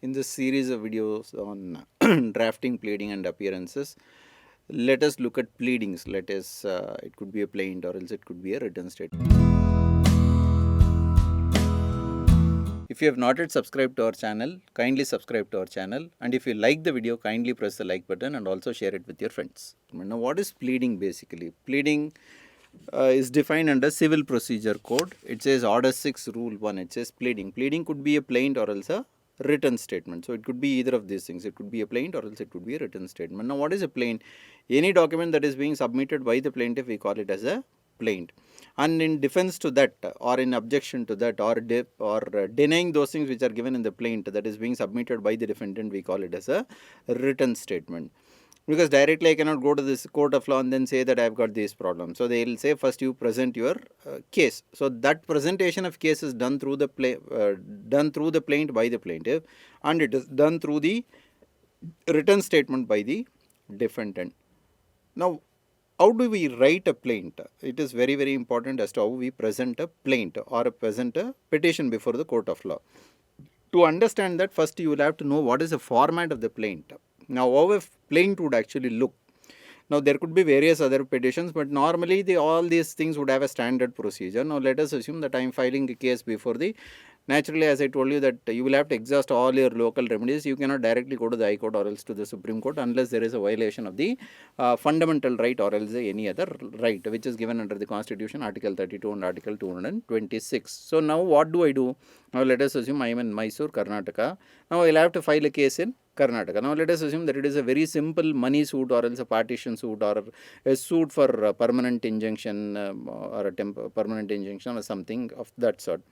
In this series of videos on drafting, pleading and appearances, let us look at pleadings. It could be a plaint or else it could be a written statement. If you have not yet subscribed to our channel, kindly subscribe to our channel, and if you like the video, kindly press the like button and also share it with your friends. Now, what is pleading basically? Pleading is defined under Civil Procedure Code. It says Order 6 Rule 1. It says pleading. Pleading could be a plaint or else a written statement. So it could be either of these things. It could be a plaint or else it could be a written statement. Now, what is a plaint? Any document that is being submitted by the plaintiff, we call it as a plaint. And in defense to that, or in objection to that, or denying those things which are given in the plaint that is being submitted by the defendant, we call it as a written statement. Because directly I cannot go to this court of law and then say that I have got these problems. So they will say first you present your case. So that presentation of case is done through the plaint by the plaintiff, and it is done through the written statement by the defendant. Now, how do we write a plaint? It is very, very important as to how we present a plaint or present a petition before the court of law. To understand that, first you will have to know what is the format of the plaint. Now, how a plaint would actually look. Now, there could be various other petitions, but normally all these things would have a standard procedure. Now, let us assume that I am filing a case before the, naturally as I told you that you will have to exhaust all your local remedies. You cannot directly go to the High Court or else to the Supreme Court unless there is a violation of the fundamental right or else any other right which is given under the Constitution, Article 32 and Article 226. So, now what do I do? Now, let us assume I am in Mysore, Karnataka. Now, I will have to file a case in Karnataka. Now, let us assume that it is a very simple money suit or else a partition suit or a suit for a permanent injunction or a permanent injunction or something of that sort.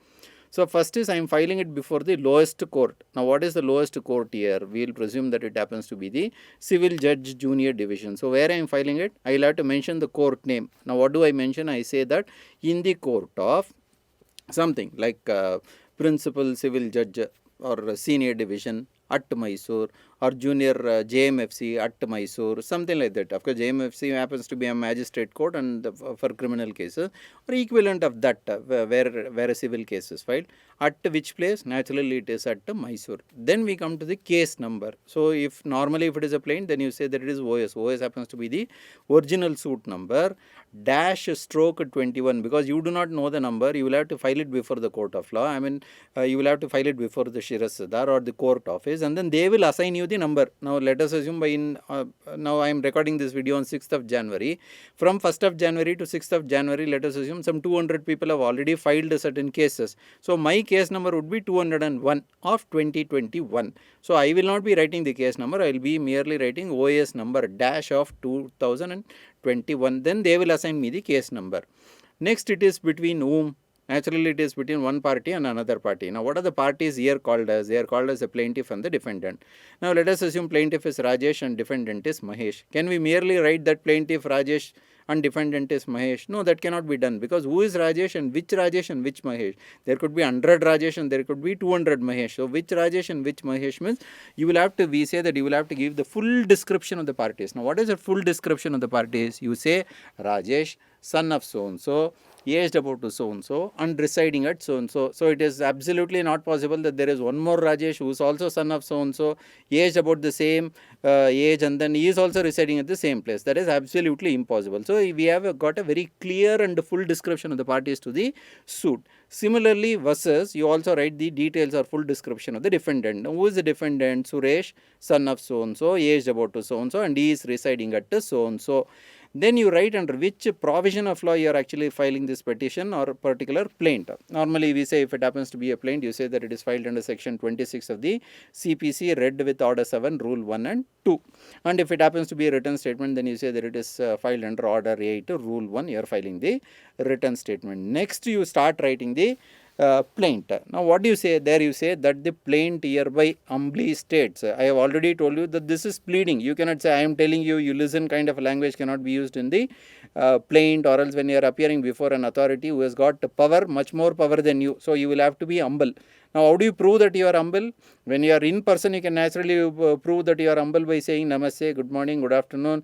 So, first is I am filing it before the lowest court. Now, what is the lowest court here? We will presume that it happens to be the Civil Judge Junior Division. So, where I am filing it, I will have to mention the court name. Now, what do I mention? I say that in the court of something like Principal Civil Judge or Senior Division at Mysore, or Junior JMFC at Mysore, something like that. Of course, JMFC happens to be a magistrate court and for criminal cases, or equivalent of that where a civil case is filed. At which place? Naturally, it is at Mysore. Then we come to the case number. So, if normally if it is a plaint, then you say that it is OS. OS happens to be the original suit number -/21, because you do not know the number. You will have to file it before the court of law. I mean, you will have to file it before the Shirasdar or the court office, and then they will assign you the number. Now, let us assume now I am recording this video on 6th of January. From 1st of January to 6th of January, let us assume some 200 people have already filed certain cases. So, my case number would be 201 of 2021. So, I will not be writing the case number. I will be merely writing OS number of 2021. Then they will assign me the case number. Next, it is between whom? Naturally, it is between one party and another party. Now, what are the parties here called as? They are called as the plaintiff and the defendant. Now, let us assume plaintiff is Rajesh and defendant is Mahesh. Can we merely write that plaintiff Rajesh and defendant is Mahesh? No, that cannot be done, because who is Rajesh and which Mahesh? There could be 100 Rajesh and there could be 200 Mahesh. So, which Rajesh and which Mahesh means you will have to, we say that you will have to give the full description of the parties. Now, what is the full description of the parties? You say Rajesh, son of so-and-so, aged about to so-and-so and residing at so-and-so. So, it is absolutely not possible that there is one more Rajesh who is also son of so-and-so, aged about the same age, and then he is also residing at the same place. That is absolutely impossible. So, we have got a very clear and full description of the parties to the suit. Similarly, versus you also write the details or full description of the defendant. Now, who is the defendant? Suresh, son of so-and-so, aged about to so-and-so, and he is residing at so-and-so. Then you write under which provision of law you are actually filing this petition or particular plaint. Normally, we say if it happens to be a plaint, you say that it is filed under section 26 of the CPC, read with order 7, rule 1 and 2. And if it happens to be a written statement, then you say that it is filed under order 8, rule 1, you are filing the written statement. Next, you start writing the plaint. Now, what do you say? There you say that the plaint hereby humbly states. I have already told you that this is pleading. You cannot say I am telling you, you listen kind of language cannot be used in the plaint, or else when you are appearing before an authority who has got power, much more power than you. So, you will have to be humble. Now, how do you prove that you are humble? When you are in person, you can naturally prove that you are humble by saying namaste, good morning, good afternoon,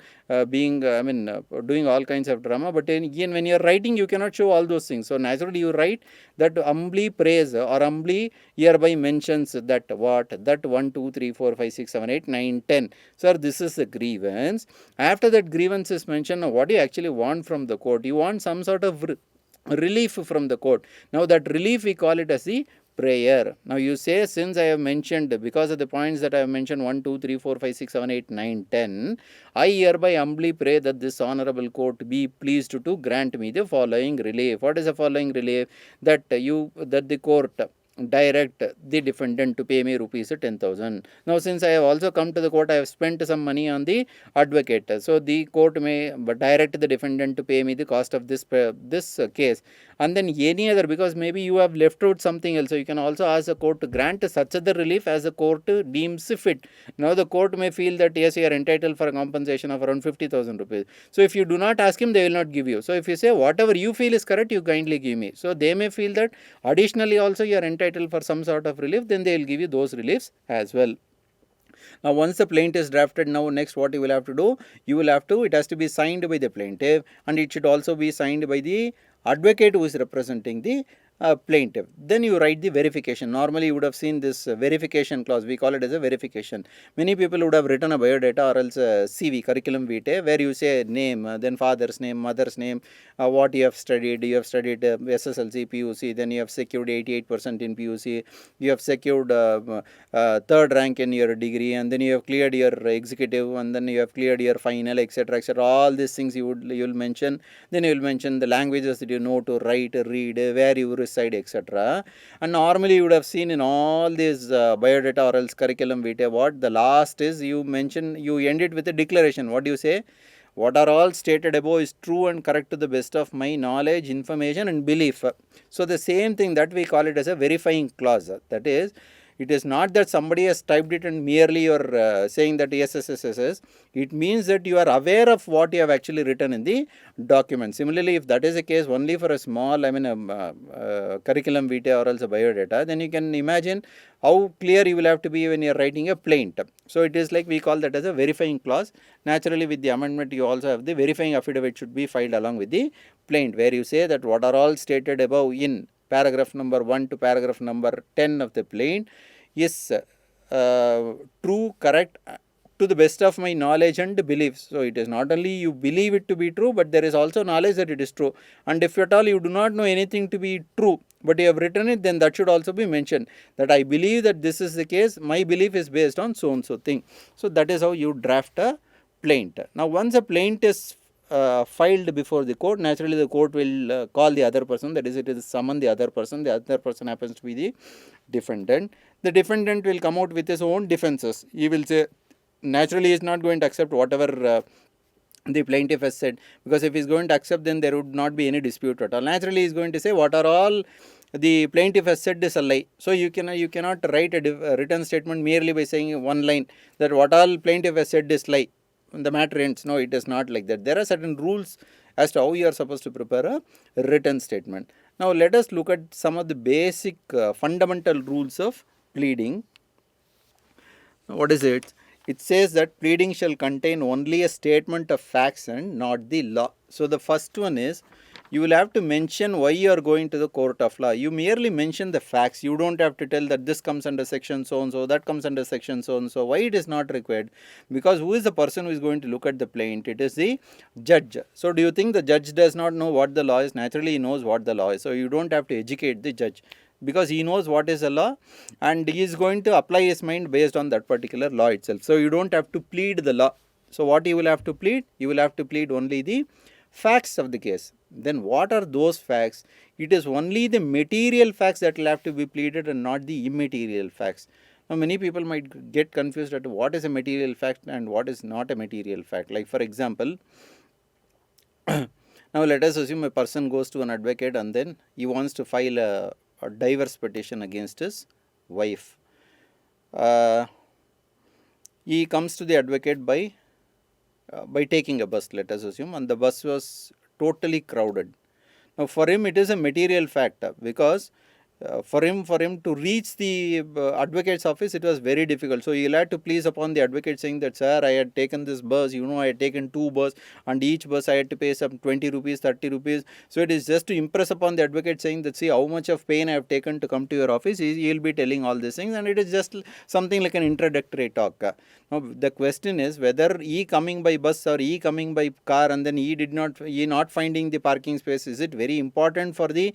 doing all kinds of drama. But again, when you are writing, you cannot show all those things. So, naturally, you write that humbly praise or humbly hereby mentions that what? That 1, 2, 3, 4, 5, 6, 7, 8, 9, 10. Sir, this is a grievance. After that grievance is mentioned, what do you actually want from the court? You want some sort of relief from the court. Now, that relief we call it as the prayer. Now, you say, since I have mentioned, because of the points that I have mentioned 1, 2, 3, 4, 5, 6, 7, 8, 9, 10, I hereby humbly pray that this honorable court be pleased to grant me the following relief. What is the following relief? That the court direct the defendant to pay me rupees 10,000. Now, since I have also come to the court, I have spent some money on the advocate. So, the court may direct the defendant to pay me the cost of this case. And then any other, because maybe you have left out something else. So, you can also ask the court to grant such other relief as the court deems fit. Now, the court may feel that yes, you are entitled for a compensation of around 50,000 rupees. So, if you do not ask him, they will not give you. So, if you say whatever you feel is correct, you kindly give me. So, they may feel that additionally also you are entitled for some sort of relief, then they will give you those reliefs as well. Now, once the plaint is drafted, now next what you will have to do, it has to be signed by the plaintiff, and it should also be signed by the advocate who is representing the plaintiff. Then you write the verification. Normally, you would have seen this verification clause. We call it as a verification. Many people would have written a biodata or else a CV, curriculum vitae, where you say name, then father's name, mother's name, what you have studied. You have studied SSLC, PUC, then you have secured 88% in PUC. You have secured third rank in your degree, and then you have cleared your executive, and then you have cleared your final, etc., etc. All these things you will mention. Then you will mention the languages that you know to write, read, where you reside, etc. And normally you would have seen in all these biodata or else curriculum vitae, what the last is, you end it with a declaration. What do you say? What are all stated above is true and correct to the best of my knowledge, information and belief. So, the same thing that we call it as a verifying clause. That is, it is not that somebody has typed it and merely you are saying that yes, yes, yes, yes, yes. It means that you are aware of what you have actually written in the document. Similarly, if that is the case only for a small, curriculum vitae or else a biodata, then you can imagine how clear you will have to be when you are writing a plaint. So, it is like we call that as a verifying clause. Naturally, with the amendment, you also have the verifying affidavit should be filed along with the plaint, where you say that what are all stated above in paragraph number 1 to paragraph number 10 of the plaint is true, correct to the best of my knowledge and belief. So, it is not only you believe it to be true, but there is also knowledge that it is true. And if at all you do not know anything to be true, but you have written it, then that should also be mentioned, that I believe that this is the case, my belief is based on so and so thing. So, that is how you draft a plaint. Now, once a plaint is filed before the court, naturally the court will call the other person, that is, it is summon the other person happens to be the defendant. The defendant will come out with his own defenses. He will say, naturally he is not going to accept whatever the plaintiff has said, because if he is going to accept, then there would not be any dispute at all. Naturally he is going to say what are all the plaintiff has said is a lie. So, you cannot write a written statement merely by saying one line that what all plaintiff has said is lie. The matter ends. No, it is not like that. There are certain rules as to how you are supposed to prepare a written statement. Now, let us look at some of the basic fundamental rules of pleading. What is it? It says that pleading shall contain only a statement of facts and not the law. So, the first one is, you will have to mention why you are going to the court of law. You merely mention the facts. You don't have to tell that this comes under section so and so, that comes under section so and so. Why it is not required? Because who is the person who is going to look at the plaint? It is the judge. So, do you think the judge does not know what the law is? Naturally, he knows what the law is. So, you don't have to educate the judge, because he knows what is the law and he is going to apply his mind based on that particular law itself. So, you don't have to plead the law. So, what you will have to plead? You will have to plead only the facts of the case. Then what are those facts? It is only the material facts that will have to be pleaded and not the immaterial facts. Now, many people might get confused at what is a material fact and what is not a material fact. Like, for example, now let us assume a person goes to an advocate and then he wants to file a divorce petition against his wife. He comes to the advocate by taking a bus, let us assume, and the bus was totally crowded. Now, for him it is a material fact, because for him to reach the advocate's office, it was very difficult. So he'll have to please upon the advocate saying that, sir, I had taken this bus, I had taken 2 bus, and each bus I had to pay some 20 rupees, 30 rupees. So it is just to impress upon the advocate saying that, see how much of pain I have taken to come to your office. He'll be telling all these things, and it is just something like an introductory talk. Now the question is whether he coming by bus or he coming by car, and then he not finding the parking space, is it very important for the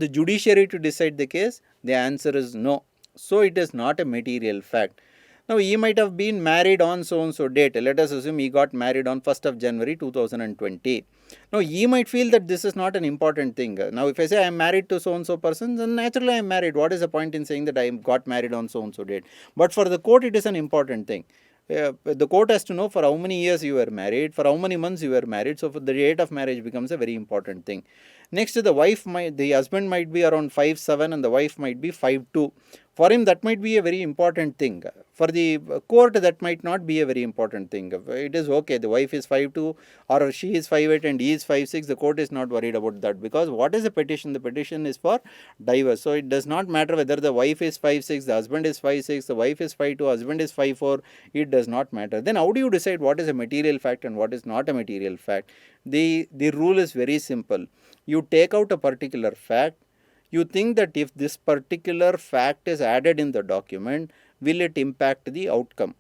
judiciary to decide the case? The answer is no. So it is not a material fact. Now he might have been married on so and so date. Let us assume he got married on 1st of January 2020. Now he might feel that this is not an important thing. Now if I say I am married to so and so person, then naturally I am married. What is the point in saying that I got married on so and so date? But for the court it is an important thing. The court has to know for how many years you were married, for how many months you were married. So for the date of marriage becomes a very important thing. Next, the husband might be around 5'7" and the wife might be 5'2". For him, that might be a very important thing. For the court, that might not be a very important thing. It is okay. The wife is 5'2" or she is 5'8" and he is 5'6". The court is not worried about that, because what is the petition? The petition is for divorce. So it does not matter whether the wife is 5'6", the husband is 5'6", the wife is 5'2", husband is 5'4". It does not matter. Then how do you decide what is a material fact and what is not a material fact? The rule is very simple. You take out a particular fact. You think that if this particular fact is added in the document, will it impact the outcome?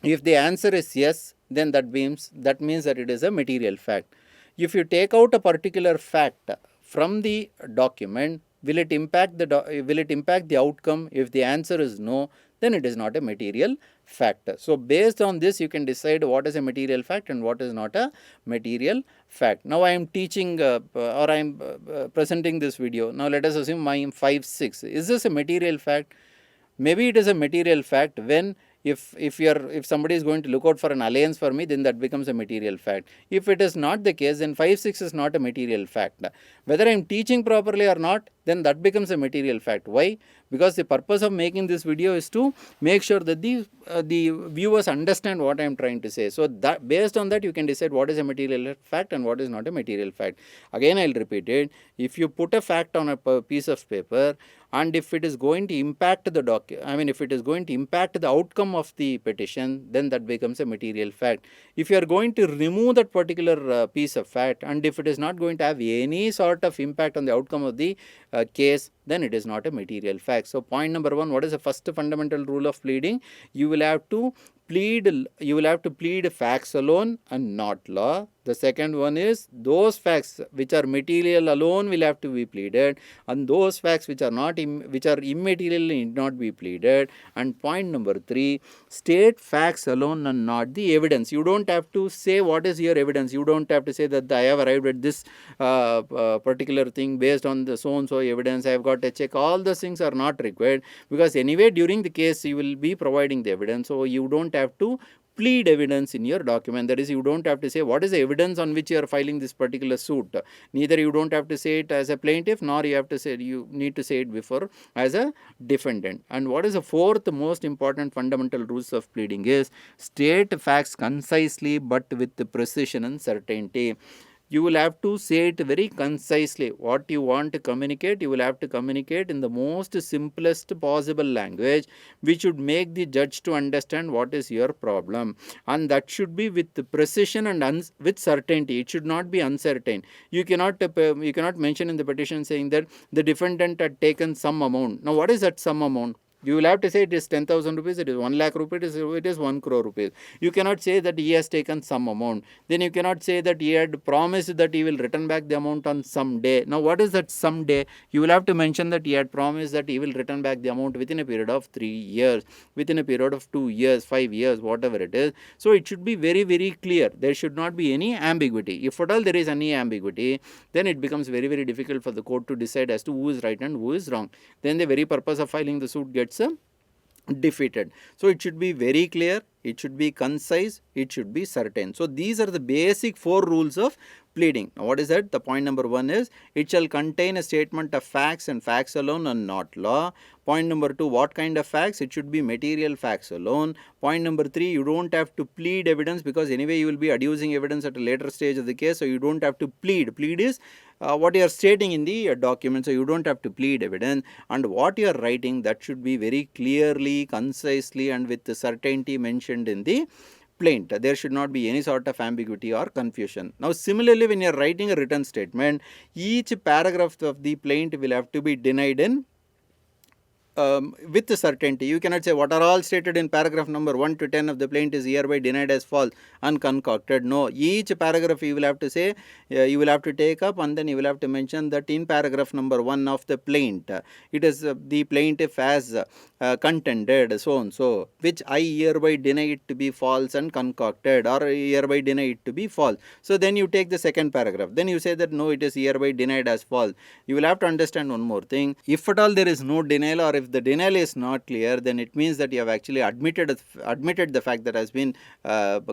If the answer is yes, then that means that it is a material fact. If you take out a particular fact from the document, will it impact the outcome? If the answer is no, then it is not a material fact. So based on this, you can decide what is a material fact and what is not a material fact. Now I am teaching or I am presenting this video. Now let us assume I am 5'6". Is this a material fact? Maybe it is a material fact when if somebody is going to look out for an alliance for me, then that becomes a material fact. If it is not the case, then 5'6" is not a material fact. Whether I am teaching properly or not, then that becomes a material fact. Why? Because the purpose of making this video is to make sure that the viewers understand what I am trying to say. So that based on that, you can decide what is a material fact and what is not a material fact. Again, I will repeat it. If you put a fact on a piece of paper, and if it is going to impact the if it is going to impact the outcome of the petition, then that becomes a material fact. If you are going to remove that particular piece of fact, and if it is not going to have any sort of impact on the outcome of the case, then it is not a material fact. So point number 1, what is the first fundamental rule of pleading? You will have to plead facts alone and not law. The second one is those facts which are material alone will have to be pleaded, and those facts which are immaterial need not be pleaded. And point number 3, state facts alone and not the evidence. You don't have to say what is your evidence. You don't have to say that I have arrived at this particular thing based on the so and so evidence. I have got a check. All those things are not required, because anyway during the case you will be providing the evidence. So you don't have to plead evidence in your document. That is, you don't have to say what is the evidence on which you are filing this particular suit. Neither you don't have to say it as a plaintiff, nor you need to say it before as a defendant. And what is the fourth most important fundamental rules of pleading is state facts concisely but with precision and certainty. You will have to say it very concisely. What you want to communicate, you will have to communicate in the most simplest possible language, which should make the judge to understand what is your problem. And that should be with precision and with certainty. It should not be uncertain. You cannot mention in the petition saying that the defendant had taken some amount. Now what is that some amount? You will have to say it is 10,000 rupees, it is 1 lakh rupees, it is 1 crore rupees. You cannot say that he has taken some amount. Then you cannot say that he had promised that he will return back the amount on some day. Now what is that some day? You will have to mention that he had promised that he will return back the amount within a period of 3 years, within a period of 2 years, 5 years, whatever it is. So it should be very, very clear. There should not be any ambiguity. If at all there is any ambiguity, then it becomes very, very difficult for the court to decide as to who is right and who is wrong. Then the very purpose of filing the suit gets defeated. So it should be very clear, it should be concise, it should be certain. So these are the basic 4 rules of pleading. Now what is that? The point number 1 is it shall contain a statement of facts and facts alone and not law. Point number 2, what kind of facts? It should be material facts alone. Point number 3, you don't have to plead evidence, because anyway you will be adducing evidence at a later stage of the case, so you don't have to plead. Plead is what you are stating in the document. So you don't have to plead evidence, and what you are writing, that should be very clearly, concisely, and with certainty mentioned in the plaint. There should not be any sort of ambiguity or confusion. Now similarly, when you are writing a written statement, each paragraph of the plaint will have to be denied in with certainty. You cannot say what are all stated in paragraph number 1 to 10 of the plaint is hereby denied as false and concocted. No, each paragraph you will have to say, you will have to take up, and then you will have to mention that in paragraph number 1 of the plaint, it is the plaintiff has contended so and so, which I hereby deny it to be false and concocted, or hereby deny it to be false. So then you take the second paragraph, then you say that no, it is hereby denied as false. You will have to understand one more thing. If at all there is no denial, or if the denial is not clear, then it means that you have actually admitted the fact that has been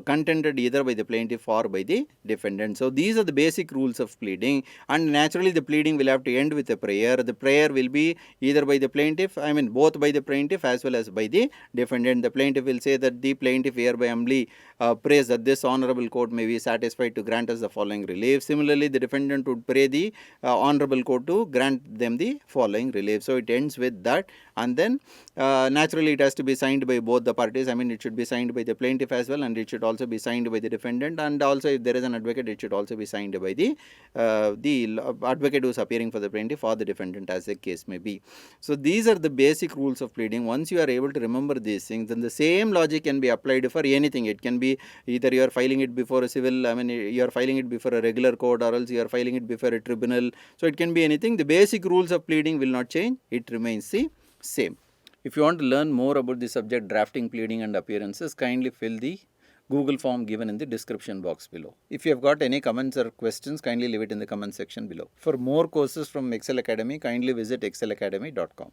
contended either by the plaintiff or by the defendant. So these are the basic rules of pleading, and naturally the pleading will have to end with a prayer. The prayer will be either by the plaintiff, I mean both by the plaintiff as well as by the defendant. The plaintiff will say that the plaintiff hereby humbly prays that this honorable court may be satisfied to grant us the following relief. Similarly, the defendant would pray the honorable court to grant them the following relief. So it ends with that, and then naturally it has to be signed by both the parties. I mean, it should be signed by the plaintiff as well, and it should also be signed by the defendant, and also if there is an advocate, it should also be signed by the advocate who is appearing for the plaintiff or the defendant, as the case may be. So these are the basic rules of pleading. Once you are able to remember these things, then the same logic can be applied for anything. It can be either you are filing it before a civil, I mean you are filing it before a regular court, or else you are filing it before a tribunal. So it can be anything. The basic rules of pleading will not change. It remains the same. If you want to learn more about the subject drafting, pleading and appearances, kindly fill the Google form given in the description box below. If you have got any comments or questions, kindly leave it in the comment section below. For more courses from Ekcel Academy, kindly visit excelacademy.com.